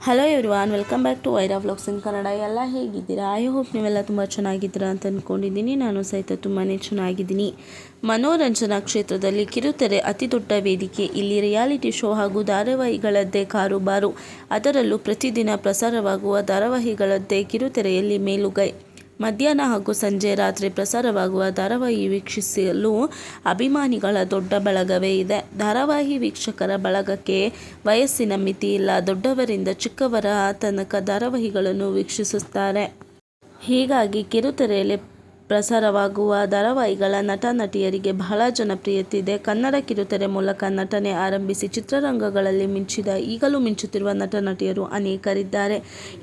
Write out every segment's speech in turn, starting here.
Hello everyone, welcome back to Vaira vlogs in Kannada. ಎಲ್ಲ ಹೇಗಿದ್ದೀರಾ? I hope ನೀವೆಲ್ಲ ತುಂಬ ಚೆನ್ನಾಗಿದ್ದೀರಾ ಅಂತ ಅಂದ್ಕೊಂಡಿದ್ದೀನಿ. ನಾನು ಸಹಿತ ತುಂಬಾ ಚೆನ್ನಾಗಿದ್ದೀನಿ. ಮನೋರಂಜನಾ ಕ್ಷೇತ್ರದಲ್ಲಿ ಕಿರುತೆರೆ ಅತಿ ದೊಡ್ಡ ವೇದಿಕೆ. ಇಲ್ಲಿ ರಿಯಾಲಿಟಿ ಶೋ ಹಾಗೂ ಧಾರಾವಾಹಿಗಳದ್ದೇ ಕಾರುಬಾರು. ಅದರಲ್ಲೂ ಪ್ರತಿದಿನ ಪ್ರಸಾರವಾಗುವ ಧಾರಾವಾಹಿಗಳದ್ದೇ ಕಿರುತೆರೆಯಲ್ಲಿ ಮೇಲುಗೈ. ಮಧ್ಯಾಹ್ನ ಹಾಗೂ ಸಂಜೆ ರಾತ್ರಿ ಪ್ರಸಾರವಾಗುವ ಧಾರಾವಾಹಿ ವೀಕ್ಷಿಸಲು ಅಭಿಮಾನಿಗಳ ದೊಡ್ಡ ಬಳಗವೇ ಇದೆ. ಧಾರಾವಾಹಿ ವೀಕ್ಷಕರ ಬಳಗಕ್ಕೆ ವಯಸ್ಸಿನ ಮಿತಿ ಇಲ್ಲ. ದೊಡ್ಡವರಿಂದ ಚಿಕ್ಕವರ ತನಕ ಧಾರಾವಾಹಿಗಳನ್ನು ವೀಕ್ಷಿಸುತ್ತಾರೆ. ಹೀಗಾಗಿ ಕಿರುತೆರೆಯಲ್ಲಿ ಪ್ರಸಾರವಾಗುವ ಧಾರಾವಾಹಿಗಳ ನಟ ನಟಿಯರಿಗೆ ಬಹಳ ಜನಪ್ರಿಯತೆ ಇದೆ. ಕನ್ನಡ ಕಿರುತೆರೆ ಮೂಲಕ ನಟನೆ ಆರಂಭಿಸಿ ಚಿತ್ರರಂಗಗಳಲ್ಲಿ ಈಗಲೂ ಮಿಂಚುತ್ತಿರುವ ನಟ ನಟಿಯರು ಅನೇಕರಿದ್ದಾರೆ.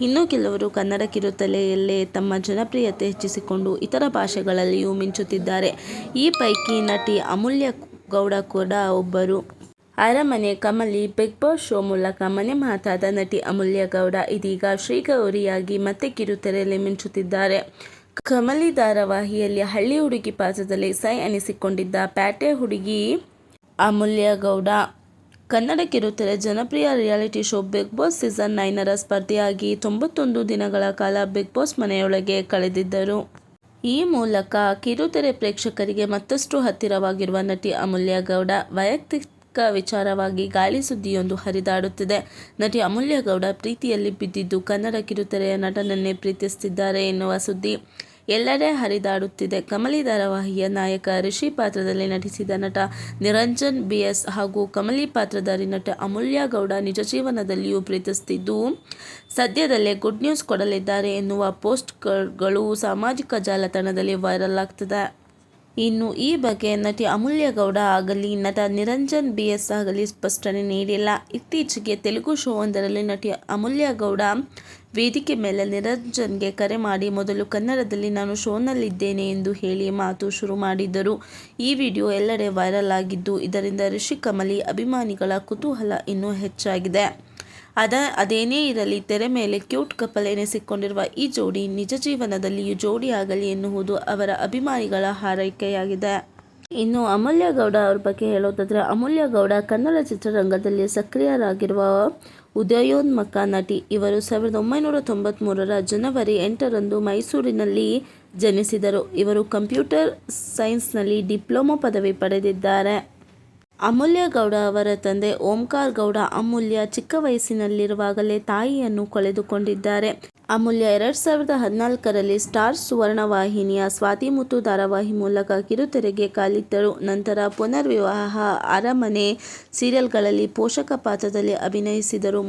ಇನ್ನು ಕೆಲವರು ಕನ್ನಡ ಕಿರುತೆರೆಯಲ್ಲೇ ತಮ್ಮ ಜನಪ್ರಿಯತೆ ಹೆಚ್ಚಿಸಿಕೊಂಡು ಇತರ ಭಾಷೆಗಳಲ್ಲಿಯೂ ಮಿಂಚುತ್ತಿದ್ದಾರೆ. ಈ ಪೈಕಿ ನಟಿ ಅಮೂಲ್ಯ ಗೌಡ ಕೂಡ ಒಬ್ಬರು. ಅರಮನೆ, ಕಮಲಿ, ಬಿಗ್ ಬಾಸ್ ಶೋ ಮೂಲಕ ಮನೆ ಮಾತಾದ ನಟಿ ಅಮೂಲ್ಯ ಗೌಡ ಇದೀಗ ಶ್ರೀಗೌರಿಯಾಗಿ ಮತ್ತೆ ಕಿರುತೆರೆಯಲ್ಲಿ ಮಿಂಚುತ್ತಿದ್ದಾರೆ. ಕಮಲಿ ಧಾರಾವಾಹಿಯಲ್ಲಿ ಹಳ್ಳಿ ಹುಡುಗಿ ಪಾತ್ರದಲ್ಲಿ ಸೈ ಅನಿಸಿಕೊಂಡಿದ್ದ ಪ್ಯಾಟೆ ಹುಡುಗಿ ಅಮೂಲ್ಯ ಗೌಡ. ಕನ್ನಡ ಕಿರುತೆರೆ ಜನಪ್ರಿಯ reality show Big Boss season 9ರ ಸ್ಪರ್ಧಿಯಾಗಿ 91 ದಿನಗಳ ಕಾಲ ಬಿಗ್ ಬಾಸ್ ಮನೆಯೊಳಗೆ ಕಳೆದಿದ್ದರು. ಈ ಮೂಲಕ ಕಿರುತೆರೆ ಪ್ರೇಕ್ಷಕರಿಗೆ ಮತ್ತಷ್ಟು ಹತ್ತಿರವಾಗಿರುವ ನಟಿ ಅಮೂಲ್ಯ ಗೌಡ. ವೈಯಕ್ತಿಕ ವಿಚಾರವಾಗಿ ಗಾಳಿ ಸುದ್ದಿಯೊಂದು ಹರಿದಾಡುತ್ತಿದೆ. ನಟಿ ಅಮೂಲ್ಯ ಗೌಡ ಪ್ರೀತಿಯಲ್ಲಿ ಬಿದ್ದಿದ್ದು ಕನ್ನಡ ಕಿರುತೆರೆಯ ನಟನನ್ನೇ ಪ್ರೀತಿಸುತ್ತಿದ್ದಾರೆ ಎನ್ನುವ ಸುದ್ದಿ ಎಲ್ಲೆಡೆ ಹರಿದಾಡುತ್ತಿದೆ. ಕಮಲಿ ಧಾರಾವಾಹಿಯ ನಾಯಕ ರಿಷಿ ಪಾತ್ರದಲ್ಲಿ ನಟಿಸಿದ ನಟ ನಿರಂಜನ್ BS ಹಾಗೂ ಕಮಲಿ ಪಾತ್ರಧಾರಿ ನಟ ಅಮೂಲ್ಯ ಗೌಡ ನಿಜ ಜೀವನದಲ್ಲಿಯೂ ಪ್ರೀತಿಸುತ್ತಿದ್ದು ಸದ್ಯದಲ್ಲೇ ಗುಡ್ ನ್ಯೂಸ್ ಕೊಡಲಿದ್ದಾರೆ ಎನ್ನುವ ಪೋಸ್ಟ್ಗಳು ಸಾಮಾಜಿಕ ಜಾಲತಾಣದಲ್ಲಿ ವೈರಲ್ ಆಗ್ತಿದೆ. ಇನ್ನು ಈ ಬಗ್ಗೆ ನಟಿ ಅಮೂಲ್ಯ ಗೌಡ ಆಗಲಿ ನಟ ನಿರಂಜನ್ BS ಆಗಲಿ ಸ್ಪಷ್ಟನೆ ನೀಡಿಲ್ಲ. ಇತ್ತೀಚೆಗೆ ತೆಲುಗು ಶೋ ಒಂದರಲ್ಲಿ ನಟಿ ಅಮೂಲ್ಯ ಗೌಡ ವೇದಿಕೆ ಮೇಲೆ ನಿರಂಜನ್ಗೆ ಕರೆ ಮಾಡಿ ಮೊದಲು ಕನ್ನಡದಲ್ಲಿ ನಾನು ಶೋನಲ್ಲಿದ್ದೇನೆ ಎಂದು ಹೇಳಿ ಮಾತು ಶುರು ಮಾಡಿದ್ದರು. ಈ ವಿಡಿಯೋ ಎಲ್ಲೆಡೆ ವೈರಲ್ ಆಗಿದ್ದು ಇದರಿಂದ ರಿಷಿ ಕಮಲಿ ಅಭಿಮಾನಿಗಳ ಕುತೂಹಲ ಇನ್ನೂ ಹೆಚ್ಚಾಗಿದೆ. ಅದೇನೇ ಇರಲಿ, ತೆರೆ ಮೇಲೆ ಕ್ಯೂಟ್ ಕಪಲ್ ಎನಿಸಿಕೊಂಡಿರುವ ಈ ಜೋಡಿ ನಿಜ ಜೀವನದಲ್ಲಿಯೂ ಜೋಡಿಯಾಗಲಿ ಎನ್ನುವುದು ಅವರ ಅಭಿಮಾನಿಗಳ ಹಾರೈಕೆಯಾಗಿದೆ. ಇನ್ನು ಅಮೂಲ್ಯ ಗೌಡ ಅವ್ರ ಬಗ್ಗೆ ಹೇಳೋದಾದರೆ, ಅಮೂಲ್ಯ ಗೌಡ ಕನ್ನಡ ಚಿತ್ರರಂಗದಲ್ಲಿ ಸಕ್ರಿಯರಾಗಿರುವ ಉದಯೋನ್ಮುಖ ನಟಿ. ಇವರು 1993ರ ಜನವರಿ 8ರಂದು ಮೈಸೂರಿನಲ್ಲಿ ಜನಿಸಿದರು. ಇವರು ಕಂಪ್ಯೂಟರ್ ಸೈನ್ಸ್ನಲ್ಲಿ ಡಿಪ್ಲೊಮಾ ಪದವಿ ಪಡೆದಿದ್ದಾರೆ. ಅಮೂಲ್ಯ ಗೌಡ ಅವರ ತಂದೆ ಓಂಕಾರ್ ಗೌಡ ಅಮೂಲ್ಯ ಚಿಕ್ಕ ವಯಸ್ಸಿನಲ್ಲಿರುವಾಗಲೇ ತಾಯಿಯನ್ನು ಕಳೆದುಕೊಂಡಿದ್ದಾರೆ. ಅಮೂಲ್ಯ 2014ರಲ್ಲಿ ಸ್ಟಾರ್ ಸುವರ್ಣ ವಾಹಿನಿಯ ಸ್ವಾತಿಮುತ್ತು ಧಾರಾವಾಹಿ ಮೂಲಕ ಕಿರುತೆರೆಗೆ ಕಾಲಿಟ್ಟರು. ನಂತರ ಪುನರ್ವಿವಾಹ, ಅರಮನೆ ಸೀರಿಯಲ್ಗಳಲ್ಲಿ ಪೋಷಕ ಪಾತ್ರದಲ್ಲಿ ಅಭಿನಯಿಸಿದರು.